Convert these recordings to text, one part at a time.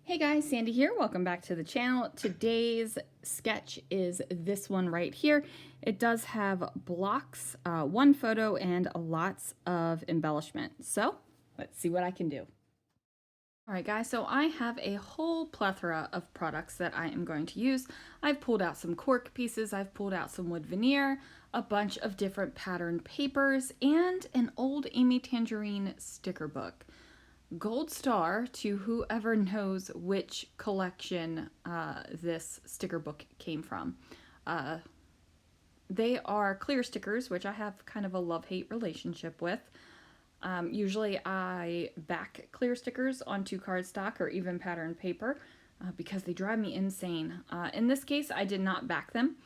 Hey guys, Sandy here. Welcome back to the channel. Today's sketch is this one right here. It does have blocks, one photo, and lots of embellishment. So let's see what I can do. All right guys, so I have a whole plethora of products that I am going to use. I've pulled out some cork pieces, I've pulled out some wood veneer, a bunch of different patterned papers, and an old Amy Tangerine sticker book. Gold star to whoever knows which collection this sticker book came from. They are clear stickers, which I have kind of a love-hate relationship with. Usually I back clear stickers onto cardstock or even patterned paper because they drive me insane. In this case, I did not back them.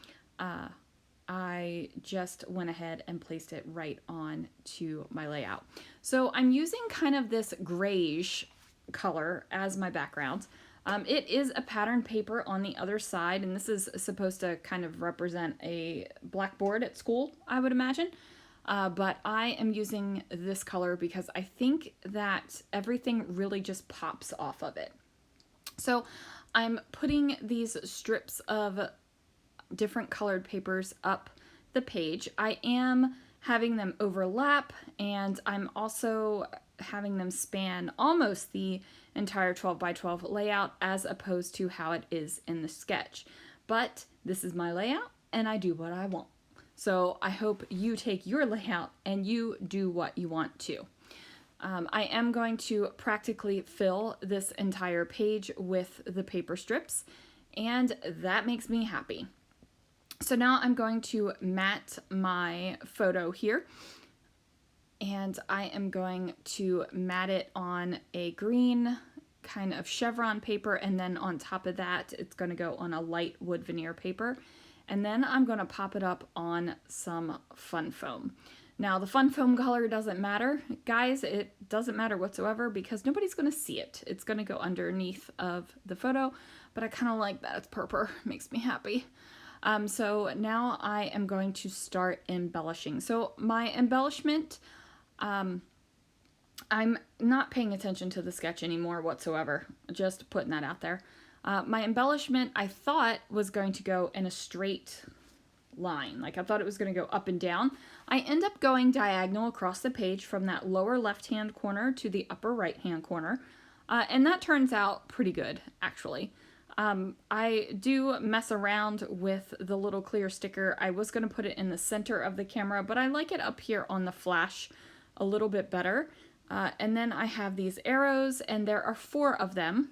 I just went ahead and placed it right on to my layout. So I'm using kind of this grayish color as my background. It is a patterned paper on the other side, and this is supposed to kind of represent a blackboard at school, I would imagine. But I am using this color because I think that everything really just pops off of it. So I'm putting these strips of different colored papers up the page. I am having them overlap, and I'm also having them span almost the entire 12 by 12 layout as opposed to how it is in the sketch. But this is my layout and I do what I want. So I hope you take your layout and you do what you want to. I am going to practically fill this entire page with the paper strips, and that makes me happy. So now I'm going to mat my photo here, and I am going to mat it on a green kind of chevron paper, and then on top of that it's going to go on a light wood veneer paper, and then I'm going to pop it up on some fun foam. Now the fun foam color doesn't matter, guys, it doesn't matter whatsoever because nobody's going to see it. It's going to go underneath of the photo, but I kind of like that it's purple, makes me happy. So now I am going to start embellishing. So my embellishment, I'm not paying attention to the sketch anymore whatsoever, just putting that out there. My embellishment I thought was going to go in a straight line, like I thought it was going to go up and down. I end up going diagonal across the page from that lower left hand corner to the upper right hand corner, and that turns out pretty good actually. I do mess around with the little clear sticker. I was going to put it in the center of the camera, but I like it up here on the flash a little bit better. And then I have these arrows, and there are 4 of them.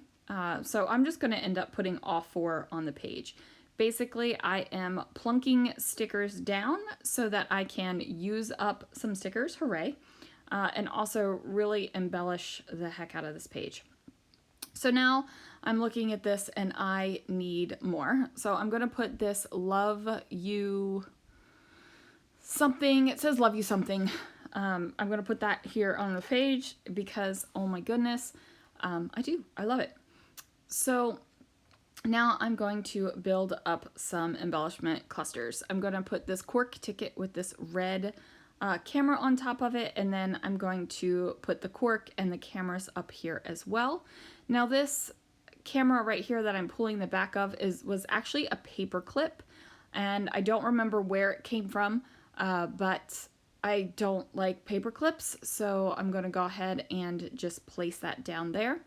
So I'm just going to end up putting all 4 on the page. Basically, I am plunking stickers down so that I can use up some stickers, hooray, and also really embellish the heck out of this page. So now I'm looking at this and I need more. So I'm going to put this love you something. It says love you something. I'm going to put that here on the page because, oh my goodness, I love it. So now I'm going to build up some embellishment clusters. I'm going to put this cork ticket with this red camera on top of it, and then I'm going to put the cork and the cameras up here as well. Now this camera right here that I'm pulling the back of was actually a paper clip, and I don't remember where it came from, but I don't like paper clips, so I'm going to go ahead and just place that down there.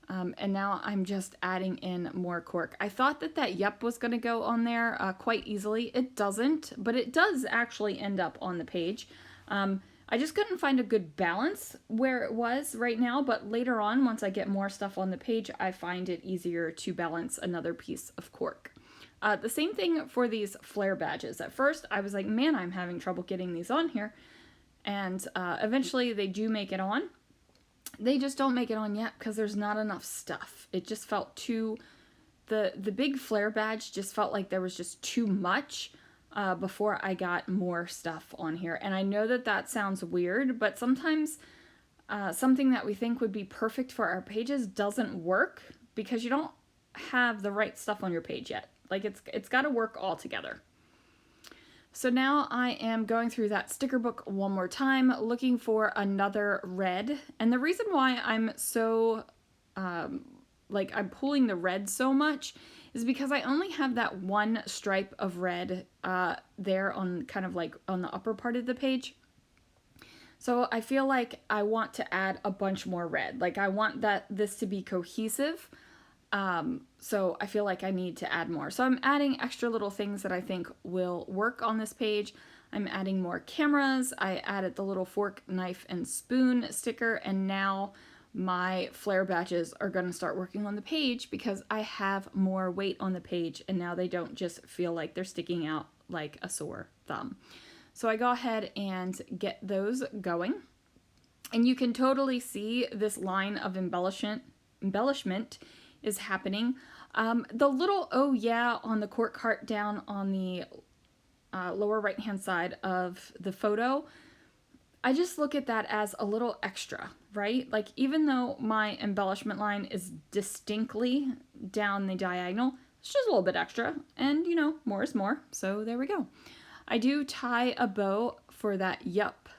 And now I'm just adding in more cork. I thought that yep was going to go on there quite easily. It doesn't, but it does actually end up on the page. I just couldn't find a good balance where it was right now, but later on, once I get more stuff on the page, I find it easier to balance another piece of cork. The same thing for these flare badges. At first, I was like, man, I'm having trouble getting these on here. And eventually they do make it on. They just don't make it on yet because there's not enough stuff. It just felt too, the big flare badge just felt like there was just too much before I got more stuff on here. And I know that sounds weird, but sometimes something that we think would be perfect for our pages doesn't work because you don't have the right stuff on your page yet. Like it's got to work all together. So now I am going through that sticker book one more time, looking for another red. And the reason why I'm so like I'm pulling the red so much is because I only have that one stripe of red there on kind of like on the upper part of the page. So I feel like I want to add a bunch more red. Like I want this to be cohesive. So I feel like I need to add more. So I'm adding extra little things that I think will work on this page. I'm adding more cameras. I added the little fork, knife, and spoon sticker, and now my flare badges are going to start working on the page because I have more weight on the page, and now they don't just feel like they're sticking out like a sore thumb. So I go ahead and get those going, and you can totally see this line of embellishment is happening. The little oh yeah on the cork cart down on the lower right hand side of the photo, I just look at that as a little extra, right? Like even though my embellishment line is distinctly down the diagonal, it's just a little bit extra, and you know, more is more, so there we go. I do tie a bow for that yup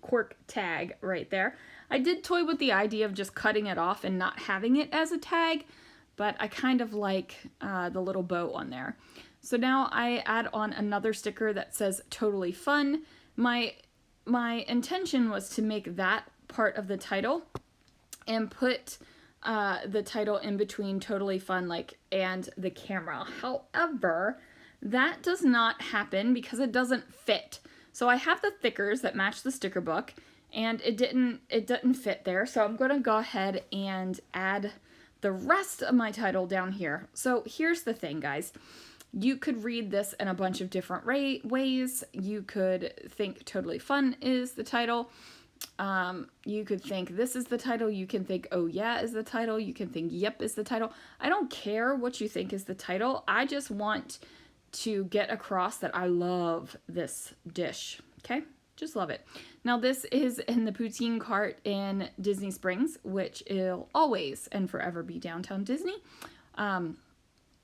cork tag right there. I did toy with the idea of just cutting it off and not having it as a tag, but I kind of like the little bow on there. So now I add on another sticker that says totally fun. My intention was to make that part of the title and put the title in between totally fun like and the camera. However, that does not happen because it doesn't fit. So I have the thickers that match the sticker book, and it didn't fit there. So I'm going to go ahead and add the rest of my title down here. So here's the thing, guys. You could read this in a bunch of different ways. You could think totally fun is the title. You could think this is the title. You can think oh yeah is the title. You can think yep is the title. I don't care what you think is the title. I just want to get across that I love this dish. Okay? Just love it. Now this is in the Poutine cart in Disney Springs, which will always and forever be downtown Disney.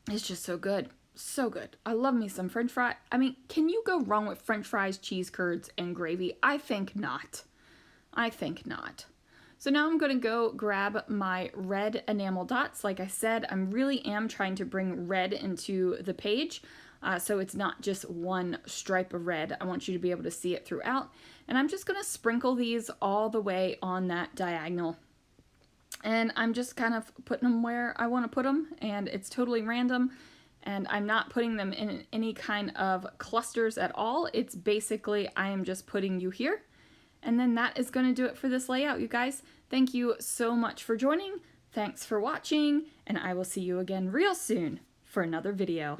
It's just so good. So good. I love me some French fry. I mean, can you go wrong with French fries, cheese curds, and gravy? I think not. I think not. So now I'm going to go grab my red enamel dots. Like I said, I really am trying to bring red into the page. So it's not just one stripe of red. I want you to be able to see it throughout. And I'm just going to sprinkle these all the way on that diagonal. And I'm just kind of putting them where I want to put them. And it's totally random. And I'm not putting them in any kind of clusters at all. It's basically, I am just putting you here. And then that is going to do it for this layout, you guys. Thank you so much for joining. Thanks for watching. And I will see you again real soon for another video.